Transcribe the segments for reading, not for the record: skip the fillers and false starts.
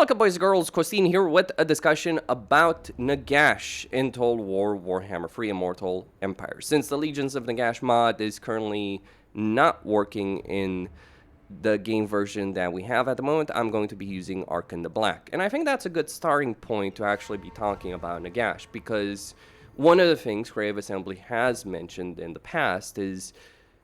Welcome, boys and girls. Christine here with a discussion about Nagash in Total War Warhammer 3 Immortal Empires. Since the Legions of Nagash mod is currently not working in the game version that we have at the moment, I'm going to be using Archon the Black. And I think that's a good starting point to actually be talking about Nagash, because one of the things Creative Assembly has mentioned in the past is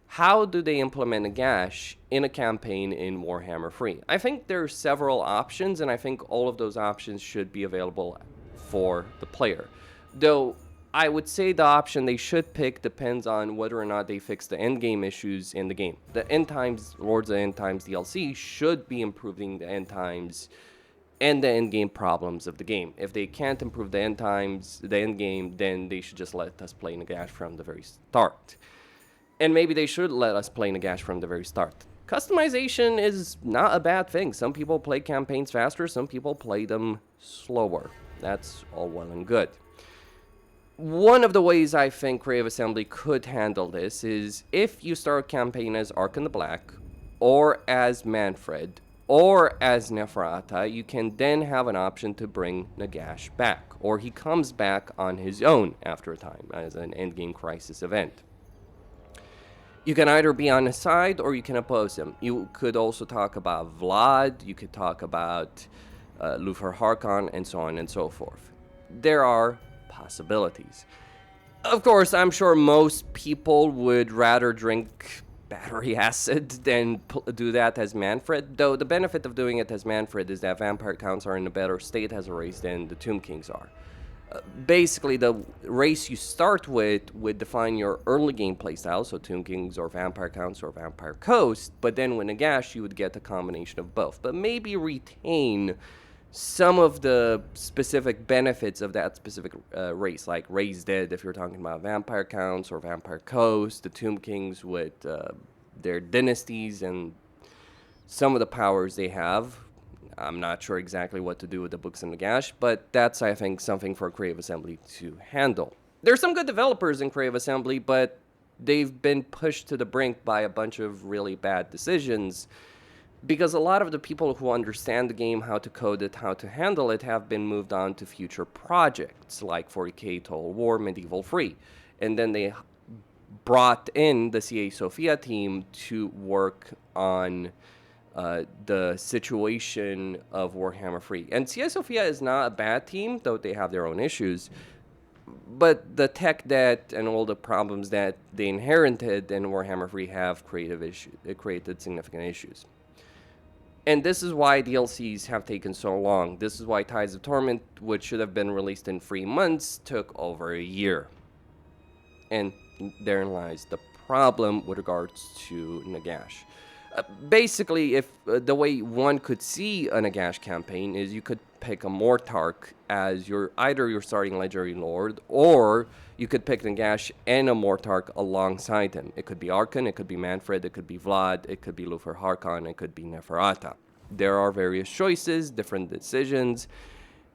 how do they implement Nagash in a campaign in Warhammer 3? I think there are several options, and I think all of those options should be available for the player. Though, I would say the option they should pick depends on whether or not they fix the endgame issues in the game. The End Times, Lords of End Times DLC should be improving the End Times and the endgame problems of the game. If they can't improve the End Times, the endgame, then they should just let us play Nagash from the very start. And maybe they should let us play Nagash from the very start. Customization is not a bad thing. Some people play campaigns faster, some people play them slower. That's all well and good. One of the ways I think Creative Assembly could handle this is if you start a campaign as Archon the Black, or as Manfred, or as Neferata, you can then have an option to bring Nagash back. Or he comes back on his own after a time as an endgame crisis event. You can either be on his side or you can oppose him. You could also talk about Vlad, you could talk about Luther Harkon, and so on and so forth. There are possibilities. Of course, I'm sure most people would rather drink battery acid than do that as Manfred, though the benefit of doing it as Manfred is that vampire counts are in a better state as a race than the Tomb Kings are. Basically, the race you start with would define your early game playstyle, so Tomb Kings or Vampire Counts or Vampire Coast, but then with Nagash you would get a combination of both, but maybe retain some of the specific benefits of that specific race, like Raised Dead if you're talking about Vampire Counts or Vampire Coast, the Tomb Kings with their dynasties and some of the powers they have. I'm not sure exactly what to do with the books in Nagash, but that's, I think, something for Creative Assembly to handle. There's some good developers in Creative Assembly, but they've been pushed to the brink by a bunch of really bad decisions, because a lot of the people who understand the game, how to code it, how to handle it, have been moved on to future projects, like 40k Total War, Medieval 3. And then they brought in the CA Sophia team to work on the situation of Warhammer 3. And CA Sophia is not a bad team, though they have their own issues. But the tech debt and all the problems that they inherited in Warhammer 3 have created significant issues. And this is why DLCs have taken so long. This is why Tides of Torment, which should have been released in 3 months, took over a year. And therein lies the problem with regards to Nagash. Basically, if the way one could see a Nagash campaign is you could pick a Mortarch as either your starting Legendary Lord, or you could pick Nagash and a Mortarch alongside him. It could be Archon, it could be Manfred, it could be Vlad, it could be Luther Harkon, it could be Neferata. There are various choices, different decisions,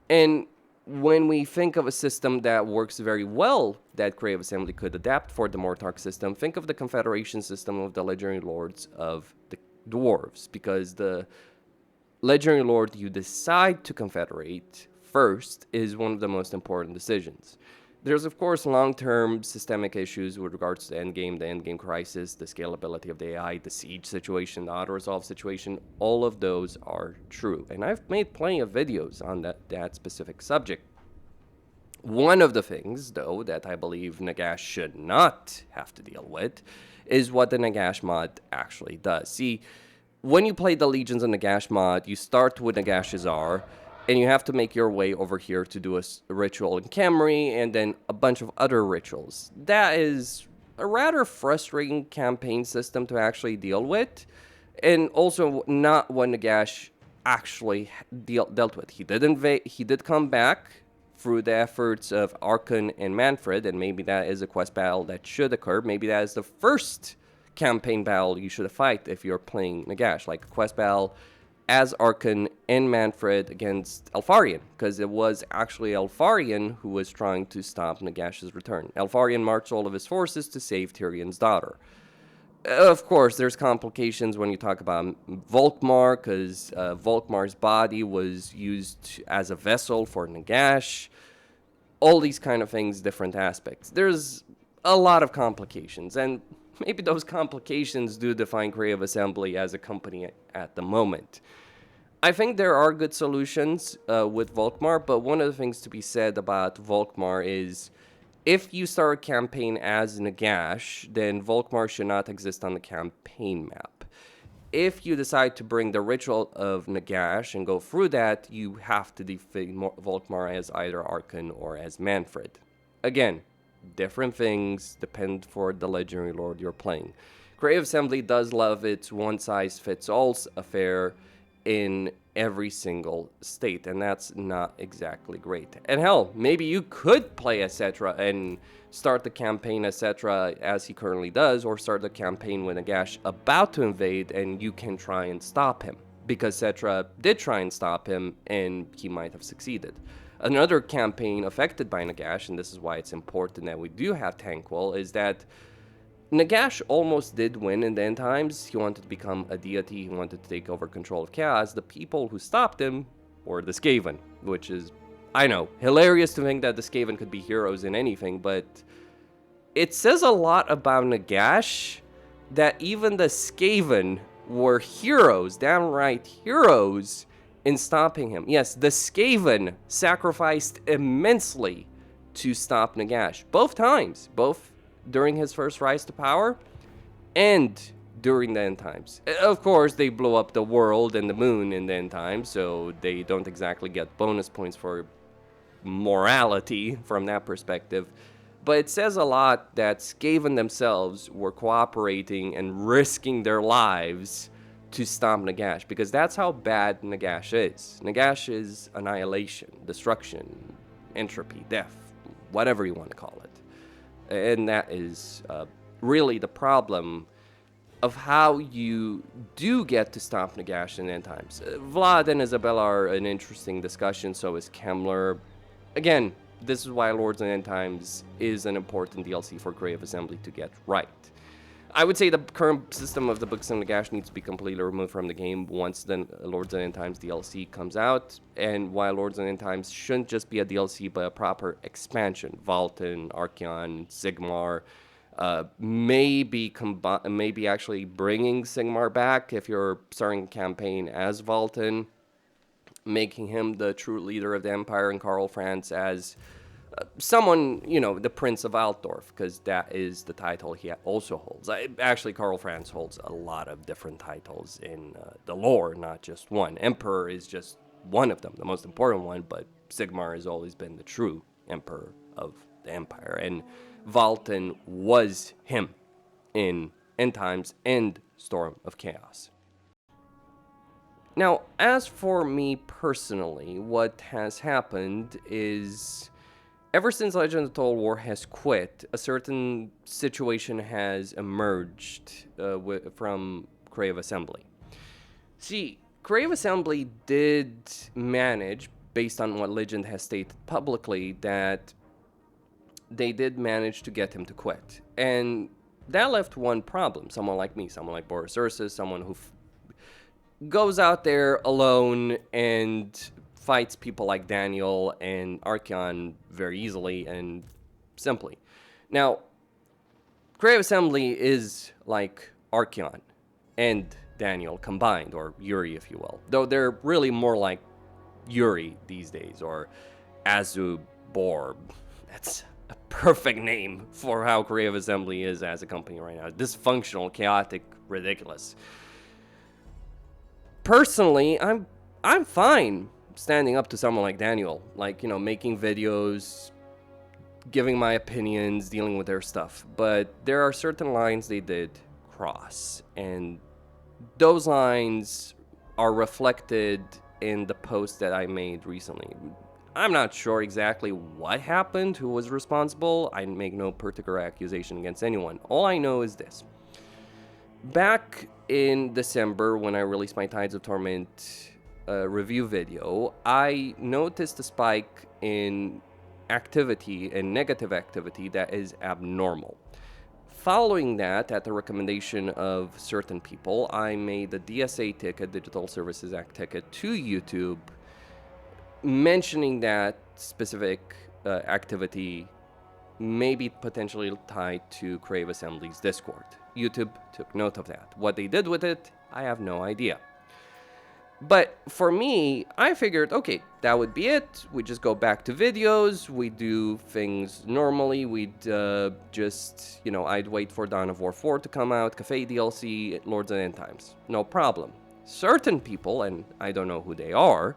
and when we think of a system that works very well that Creative Assembly could adapt for the Mortarch system, think of the Confederation system of the Legendary Lords of the Dwarves, because the Legendary Lord you decide to confederate first is one of the most important decisions. There's, of course, long-term systemic issues with regards to the endgame crisis, the scalability of the AI, the siege situation, the auto-resolve situation. All of those are true. And I've made plenty of videos on that specific subject. One of the things, though, that I believe Nagash should not have to deal with is what the Nagash mod actually does. See, when you play the Legions of Nagash mod, you start with Nagash Azar, and you have to make your way over here to do a ritual in Camry, and then a bunch of other rituals. That is a rather frustrating campaign system to actually deal with, and also not what Nagash actually dealt with. He did come back through the efforts of Archon and Manfred, and maybe that is a quest battle that should occur. Maybe that is the first campaign battle you should fight if you're playing Nagash, like a quest battle as Archon and Manfred against Elfarion, because it was actually Elfarion who was trying to stop Nagash's return. Elfarion marched all of his forces to save Tyrion's daughter. Of course, there's complications when you talk about Volkmar, because Volkmar's body was used as a vessel for Nagash. All these kind of things, different aspects. There's a lot of complications, and maybe those complications do define Creative Assembly as a company at the moment. I think there are good solutions with Volkmar, but one of the things to be said about Volkmar is if you start a campaign as Nagash, then Volkmar should not exist on the campaign map. If you decide to bring the ritual of Nagash and go through that, you have to defeat Volkmar as either Archon or as Manfred. Again, different things depend for the legendary lord you're playing. Creative Assembly does love its one-size-fits-all affair in every single state, and that's not exactly great. And hell, maybe you could play as Cetra and start the campaign as Cetra as he currently does, or start the campaign with Nagash about to invade and you can try and stop him, because Cetra did try and stop him and he might have succeeded. Another campaign affected by Nagash, and this is why it's important that we do have Tankwell, is that Nagash almost did win in the end times. He wanted to become a deity. He wanted to take over control of chaos. The people who stopped him were the Scaven, which is, I know, hilarious to think that the Scaven could be heroes in anything, but it says a lot about Nagash that even the Scaven were heroes, downright heroes, in stopping him. Yes, the Scaven sacrificed immensely to stop Nagash. Both times. Both during his first rise to power and during the end times. Of course, they blow up the world and the moon in the end times, so they don't exactly get bonus points for morality from that perspective. But it says a lot that Skaven themselves were cooperating and risking their lives to stop Nagash, because that's how bad Nagash is. Nagash is annihilation, destruction, entropy, death, whatever you want to call it. And that is really the problem of how you do get to stop Nagash in end times. Vlad and Isabella are an interesting discussion, so is Kemmler. Again, this is why Lords and End Times is an important DLC for Creative Assembly to get right. I would say the current system of the Books of Nagash needs to be completely removed from the game once the Lords and End Times DLC comes out, and while Lords and End Times shouldn't just be a DLC but a proper expansion. Valten, Archeon, Sigmar, maybe actually bringing Sigmar back if you're starting a campaign as Valten, making him the true leader of the Empire, and Karl Franz as someone, you know, the Prince of Altdorf, because that is the title he also holds. Actually, Karl Franz holds a lot of different titles in the lore, not just one. Emperor is just one of them, the most important one, but Sigmar has always been the true Emperor of the Empire, and Valten was him in End Times and Storm of Chaos. Now, as for me personally, what has happened is, ever since Legend of Total War has quit, a certain situation has emerged from Creative Assembly. See, Creative Assembly did manage, based on what Legend has stated publicly, that they did manage to get him to quit. And that left one problem. Someone like me, someone like Boris Ursus, someone who goes out there alone and fights people like Daniel and Archeon very easily and simply. Now, Creative Assembly is like Archeon and Daniel combined, or Yuri, if you will. Though they're really more like Yuri these days, or Azubor. That's a perfect name for how Creative Assembly is as a company right now. Dysfunctional, chaotic, ridiculous. Personally, I'm fine standing up to someone like Daniel, like, you know, making videos, giving my opinions, dealing with their stuff. But there are certain lines they did cross, and those lines are reflected in the post that I made recently. I'm not sure exactly what happened, who was responsible. I make no particular accusation against anyone. All I know is this. Back in December, when I released my Tides of Torment review video, I noticed a spike in activity and negative activity that is abnormal. following that, at the recommendation of certain people, I made the DSA ticket, Digital Services Act ticket, to YouTube, mentioning that specific activity may be potentially tied to Crave Assembly's Discord. YouTube took note of that. What they did with it, I have no idea. But for me, I figured, okay, that would be it. We just go back to videos. We do things normally. We'd just, I'd wait for Dawn of War 4 to come out, Cafe DLC, Lords and End Times. No problem. Certain people, and I don't know who they are,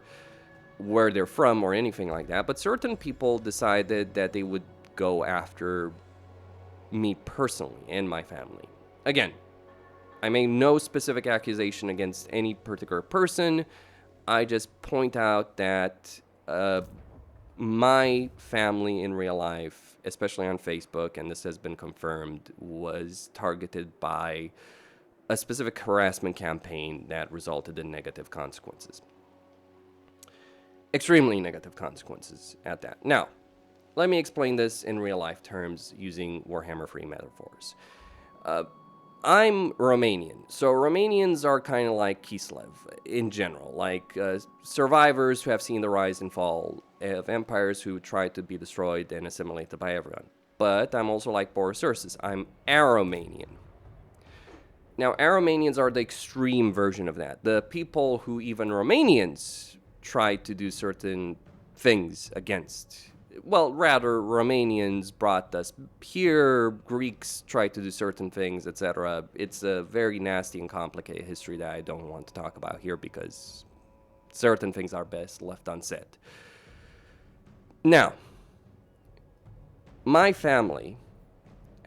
where they're from or anything like that, but certain people decided that they would go after me personally and my family. Again, I make no specific accusation against any particular person. I just point out that my family in real life, especially on Facebook, and this has been confirmed, was targeted by a specific harassment campaign that resulted in negative consequences. Extremely negative consequences at that. Now, let me explain this in real life terms using Warhammer 3 metaphors. I'm Romanian, so Romanians are kind of like Kislev in general, like survivors who have seen the rise and fall of empires who tried to be destroyed and assimilated by everyone. But I'm also like Boris Ursus, I'm Aromanian. Now, Aromanians are the extreme version of that. The people who even Romanians tried to do certain things against. Well, rather, Romanians brought us here, Greeks tried to do certain things, etc. It's a very nasty and complicated history that I don't want to talk about here because certain things are best left unsaid. Now, my family,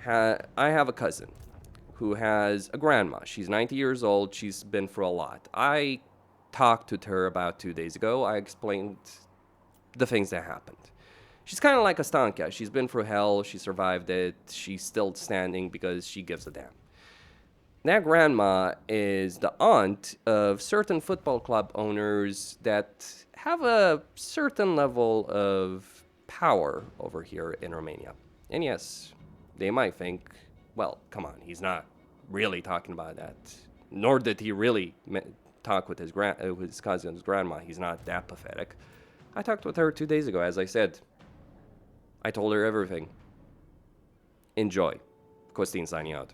I have a cousin who has a grandma. She's 90 years old. She's been through a lot. I talked to her about 2 days ago. I explained the things that happened. She's kind of like a Stanka. She's been through hell. She survived it. She's still standing because she gives a damn. That grandma is the aunt of certain football club owners that have a certain level of power over here in Romania. And yes, they might think, well, come on, he's not really talking about that. Nor did he really talk with his cousin's grandma. He's not that pathetic. I talked with her 2 days ago, as I said. I told her everything. Enjoy. Costin signing out.